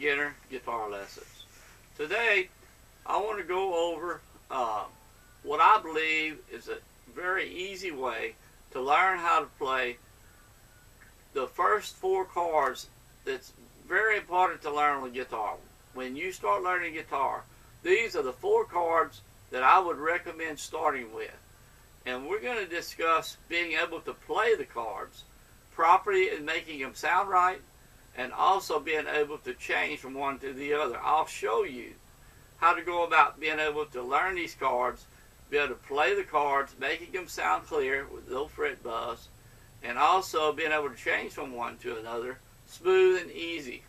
Beginner Guitar Lessons. Today, I want to go over what I believe is a very easy way to learn how to play the first 4 chords that's very important to learn on the guitar. When you start learning guitar, these are the 4 chords that I would recommend starting with. And we're going to discuss being able to play the chords properly and making them sound right, and also being able to change from one to the other. I'll show you how to go about being able to learn these chords, be able to play the chords, making them sound clear with no fret buzz, and also being able to change from one to another smooth and easy.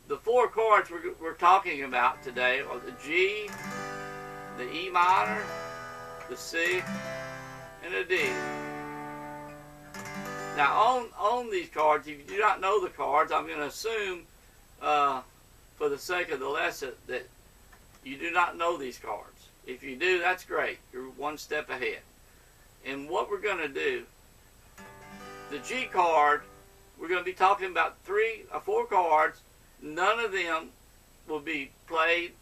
The 4 chords we're talking about today are the G, the E minor, the C, and the D. Now on these chords, if you do not know the chords, I'm going to assume for the sake of the lesson that you do not know these chords. If you do, that's great. You're one step ahead. And what we're going to do, the G chord, we're going to be talking about 3 or 4 chords. None of them will be played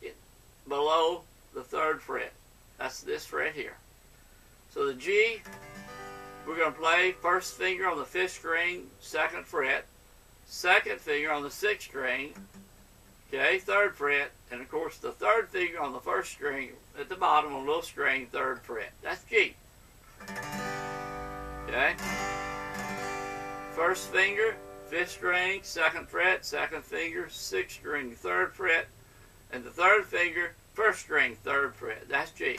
below the 3rd fret. That's this fret here. So the G, we're going to play first finger on the 5th string, 2nd fret, 2nd finger on the 6th string, okay, 3rd fret, and of course the 3rd finger on the 1st string at the bottom on the little string, 3rd fret. That's G. Okay? 1st finger, 5th string, 2nd fret, 2nd finger, 6th string, 3rd fret, and the 3rd finger, 1st string, 3rd fret. That's G.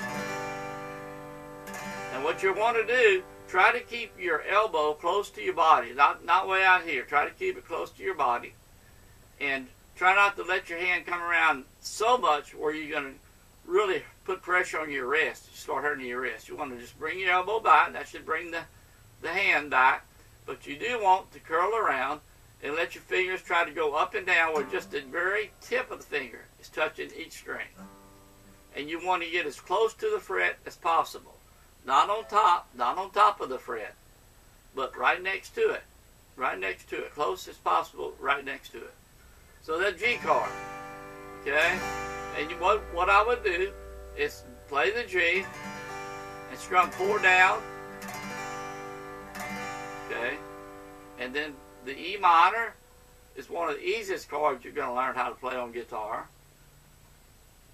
And what you want to do, try to keep your elbow close to your body, not way out here. Try to keep it close to your body, and try not to let your hand come around so much where you're going to really put pressure on your wrist, start hurting your wrist. You want to just bring your elbow back. That should bring the hand back. But you do want to curl around and let your fingers try to go up and down where just the very tip of the finger is touching each string. And you want to get as close to the fret as possible. Not on top of the fret, but right next to it. Right next to it. Close as possible, right next to it. So that G chord, okay? And what I would do is play the G and strum 4 down, okay? And then the E minor is one of the easiest chords you're going to learn how to play on guitar.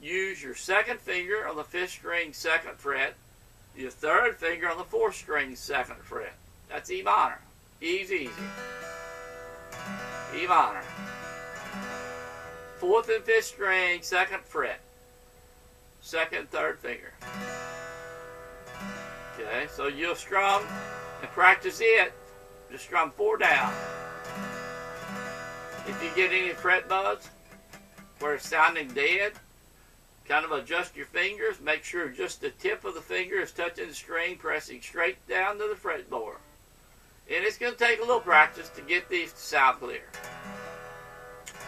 Use your 2nd finger on the 5th string, 2nd fret, your 3rd finger on the 4th string, 2nd fret. That's E minor. E's easy. E minor. 4th and 5th string, 2nd fret. 2nd, 3rd finger. Okay, so you'll strum and practice it. Just strum 4 down. If you get any fret buzz where it's sounding dead, kind of adjust your fingers. Make sure just the tip of the finger is touching the string, pressing straight down to the fretboard. And it's going to take a little practice to get these to sound clear.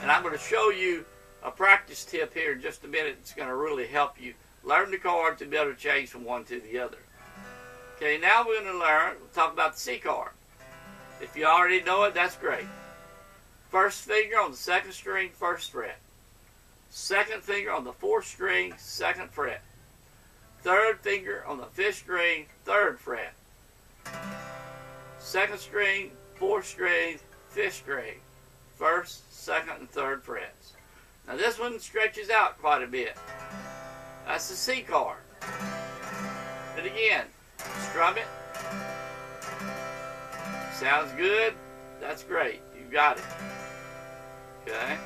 And I'm going to show you a practice tip here in just a minute that's going to really help you learn the chords and be able to change from one to the other. Okay, now we're going to talk about the C chord. If you already know it, that's great. 1st finger on the 2nd string, 1st fret. 2nd finger on the 4th string, 2nd fret. 3rd finger on the 5th string, 3rd fret. 2nd string, 4th string, 5th string. 1st, 2nd, and 3rd frets. Now this one stretches out quite a bit. That's the C chord. And again, strum it. Sounds good. That's great. You got it. Okay.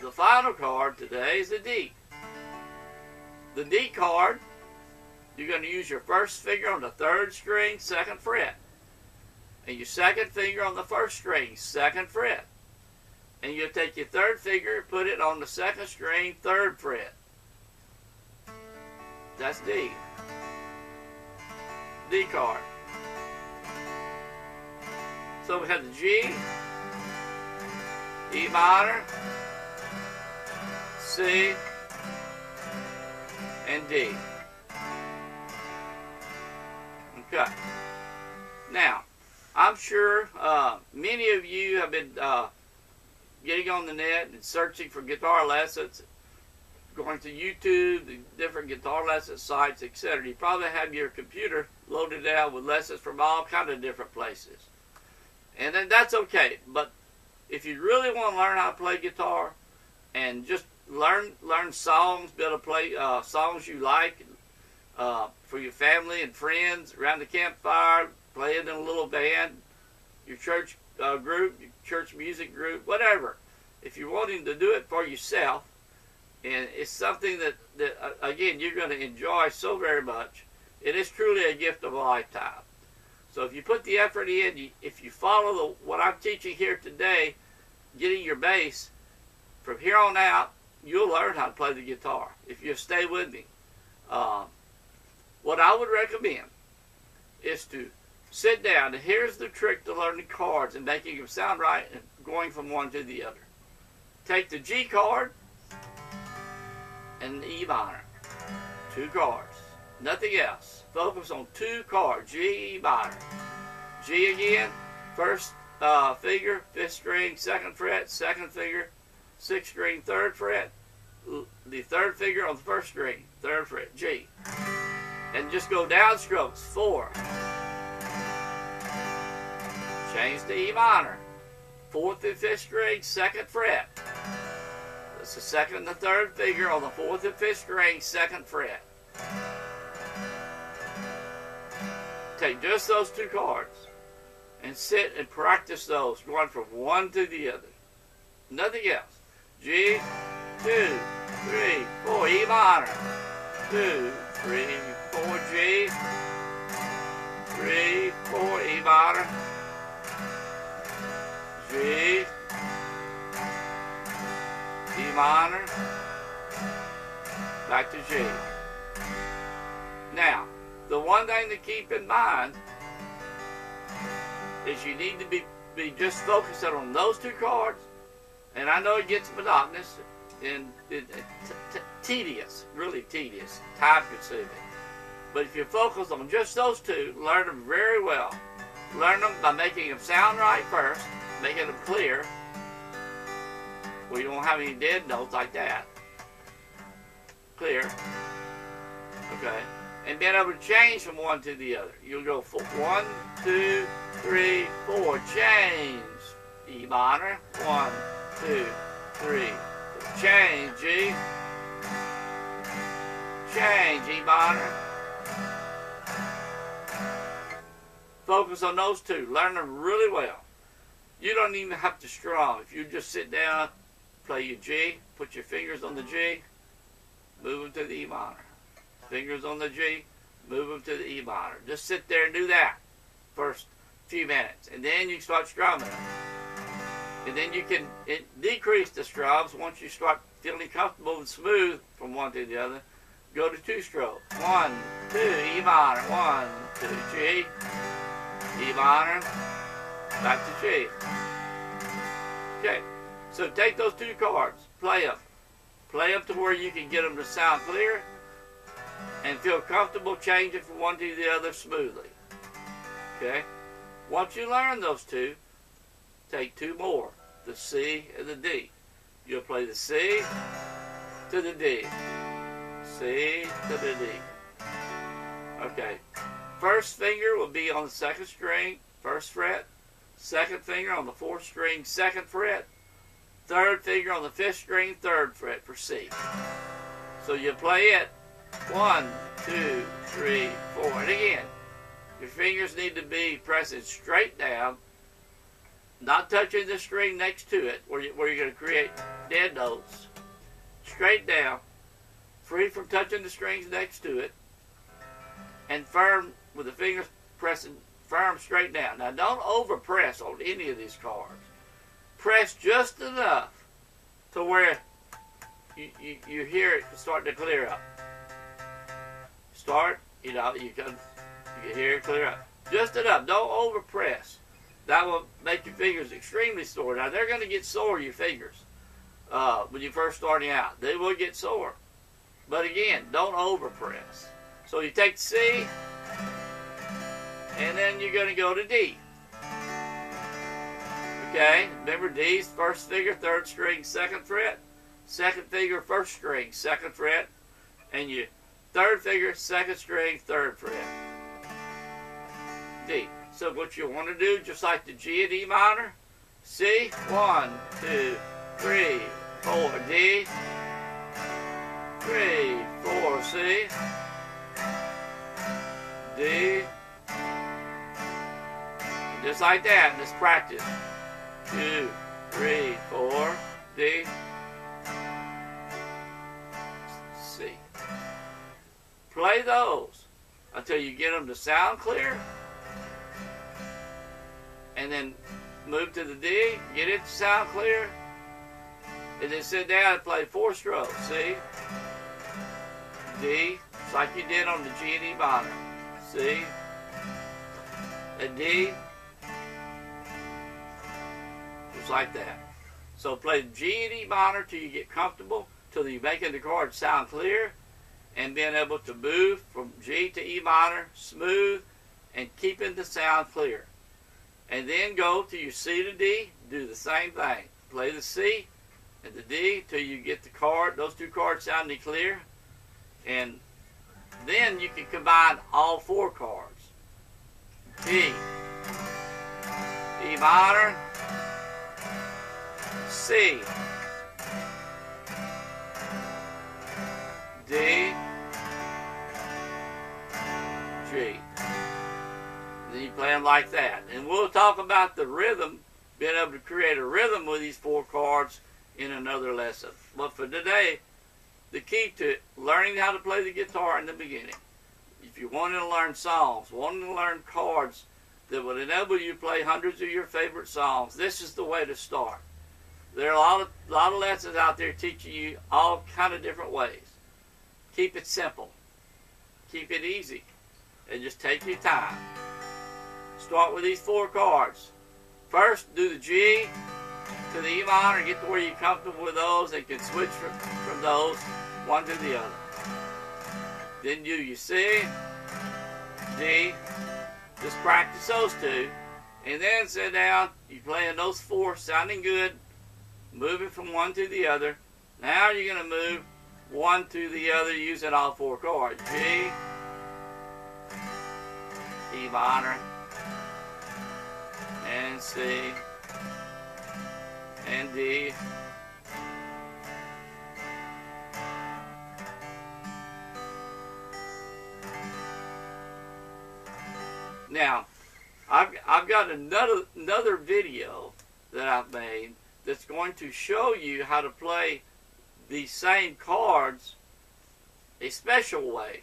The final chord today is the D. The D chord, you're going to use your 1st finger on the 3rd string, 2nd fret. And your 2nd finger on the 1st string, 2nd fret. And you'll take your 3rd finger, put it on the 2nd string, 3rd fret. That's D. D chord. So we have the G, E minor, C, and D. Okay. Now, I'm sure many of you have been getting on the net and searching for guitar lessons, going to YouTube, the different guitar lesson sites, etc. You probably have your computer loaded down with lessons from all kinds of different places. And then that's okay. But if you really want to learn how to play guitar and just learn songs, be able to play songs you like for your family and friends around the campfire, playing in a little band, your church group, your church music group, whatever. If you're wanting to do it for yourself, and it's something that again, you're going to enjoy so very much, it is truly a gift of a lifetime. So if you put the effort in, if you follow what I'm teaching here today, getting your bass, from here on out, you'll learn how to play the guitar if you stay with me. What I would recommend is to sit down, and here's the trick to learning chords and making them sound right and going from one to the other. Take the G chord and the E minor. 2 chords. Nothing else. Focus on 2 chords. G, E minor. G again. First finger, 5th string, 2nd fret, 2nd finger, 6th string, 3rd fret. The 3rd finger on the 1st string, 3rd fret, G. And just go down strokes. 4. Change to E minor. 4th and 5th string, 2nd fret. That's the 2nd and the 3rd finger on the 4th and 5th string, 2nd fret. Take just those 2 chords and sit and practice those, going from one to the other. Nothing else. G, 2, 3, 4, E minor. 2, 3, 4, G. 3, 4, E minor. G, E minor, back to G. Now, the one thing to keep in mind is you need to be just focusing on those 2 chords. And I know it gets monotonous and tedious, really tedious, time-consuming. But if you focus on just those 2, learn them very well. Learn them by making them sound right first, making them clear. We don't have any dead notes like that. Clear. Okay. And being able to change from one to the other. You'll go for 1, 2, 3, 4. Change. E minor. 1, 2, 3. Change. G. Change. E minor. Focus on those 2. Learn them really well. You don't even have to strum. If you just sit down, play your G, put your fingers on the G, move them to the E minor. Fingers on the G, move them to the E minor. Just sit there and do that first few minutes. And then you start strumming them. And then you can decrease the strums once you start feeling comfortable and smooth from one to the other. Go to 2 strokes. 1, 2, E minor. 1, 2, G, E minor, back to G. Okay. So take those 2 chords, play them. Play them to where you can get them to sound clear and feel comfortable changing from one to the other smoothly. Okay? Once you learn those 2, take 2 more, the C and the D. You'll play the C to the D. C to the D. Okay. First finger will be on the 2nd string, 1st fret. 2nd finger on the 4th string, 2nd fret. 3rd finger on the 5th string, 3rd fret for C. So you play it 1, 2, 3, 4. And again, your fingers need to be pressing straight down, not touching the string next to it where you're going to create dead notes. Straight down, free from touching the strings next to it, and firm with the fingers pressing firm straight down. Now don't overpress on any of these chords. Press just enough to where you hear it starting to clear up. Start, you can hear it clear up. Just enough. Don't overpress. That will make your fingers extremely sore. Now they're going to get sore, your fingers, when you're first starting out. They will get sore. But again, don't overpress. So you take C, and then you're going to go to D. Okay, remember D's first finger, 3rd string, 2nd fret. 2nd finger, 1st string, 2nd fret. And your 3rd finger, 2nd string, 3rd fret. D. So what you want to do, just like the G and E minor, C, 1, 2, 3, 4, D, 3, 4, C, D, just like that. Let's practice. 2, 3, 4, D, C. Play those until you get them to sound clear, and then move to the D, get it to sound clear, and then sit down and play 4 strokes. C, D, just like you did on the G and E minor. C, and D, just like that. So play the G and E minor till you get comfortable, till you're making the chords sound clear, and being able to move from G to E minor smooth and keeping the sound clear. And then go to your C to D, do the same thing. Play the C and the D till you get the chord, those 2 chords sounding clear. And then you can combine all 4 chords. G, E minor, C, D, G. Then you play them like that. And we'll talk about the rhythm, being able to create a rhythm with these 4 chords in another lesson. But for today, the key to learning how to play the guitar in the beginning, if you want to learn songs, wanting to learn chords that would enable you to play hundreds of your favorite songs, this is the way to start. There are a lot of lessons out there teaching you all kind of different ways. Keep it simple. Keep it easy. And just take your time. Start with these 4 chords. First, do the G to the E minor, get to where you're comfortable with those and can switch from those one to the other. Then do your C, D, just practice those 2, and then sit down, you're playing those 4, sounding good, moving from one to the other. Now you're going to move one to the other using all 4 chords. G, E minor, and C, and D, now I've got another video that I've made that's going to show you how to play these same chords a special way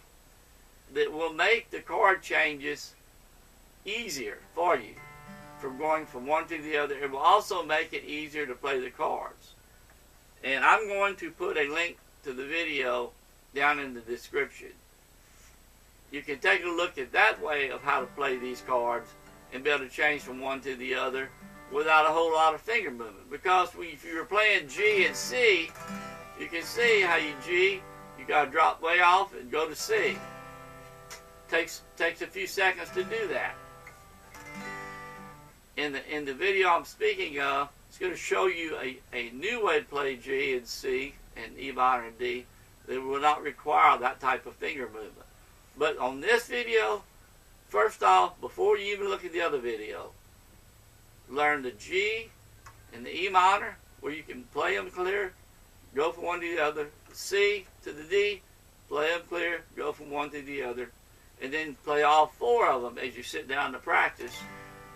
that will make the chord changes easier for you from going from one to the other. It will also make it easier to play the chords. And I'm going to put a link to the video down in the description. You can take a look at that way of how to play these chords and be able to change from one to the other without a whole lot of finger movement. Because if you were playing G and C, you can see how you G, you got to drop way off and go to C. Takes a few seconds to do that. In the video I'm speaking of, it's going to show you a new way to play G and C and E minor and D that will not require that type of finger movement. But on this video, first off, before you even look at the other video, learn the G and the E minor, where you can play them clear, go from one to the other. C to the D, play them clear, go from one to the other. And then play all 4 of them as you sit down to practice.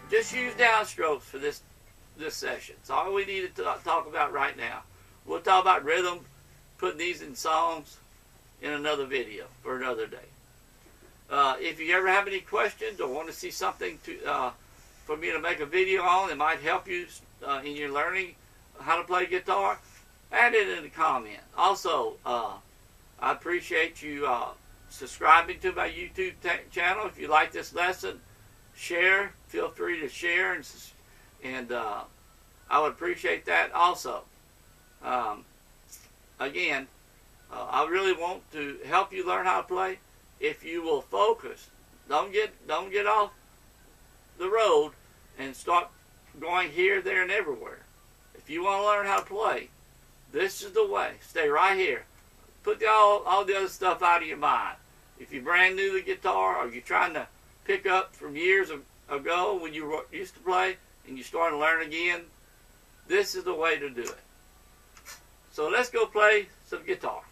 Just use downstrokes for this session. It's all we need to talk about right now. We'll talk about rhythm, putting these in songs in another video for another day. If you ever have any questions or want to see something for me to make a video on that might help you in your learning how to play guitar, add it in the comment. Also, I appreciate you subscribing to my YouTube channel. If you like this lesson, share. Feel free to share, and I would appreciate that also. Again, I really want to help you learn how to play. If you will focus, don't get off the road and start going here, there, and everywhere. If you want to learn how to play, this is the way. Stay right here. Put all the other stuff out of your mind. If you're brand new to the guitar, or you're trying to pick up from years ago when you used to play and you're starting to learn again, this is the way to do it. So let's go play some guitar.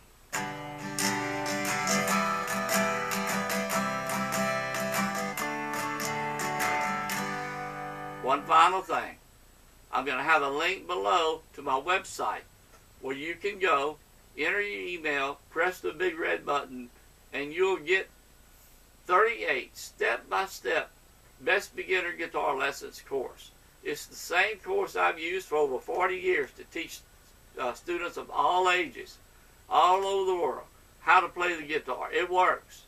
One final thing. I'm going to have a link below to my website where you can go, enter your email, press the big red button, and you'll get 38 step-by-step Best Beginner Guitar Lessons course. It's the same course I've used for over 40 years to teach students of all ages, all over the world, how to play the guitar. It works.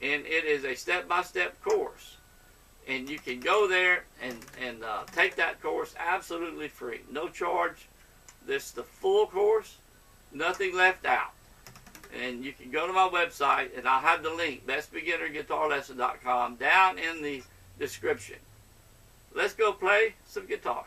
And it is a step-by-step course. And you can go there and take that course absolutely free. No charge. This is the full course. Nothing left out. And you can go to my website, and I'll have the link, bestbeginnerguitarlessons.com, down in the description. Let's go play some guitar.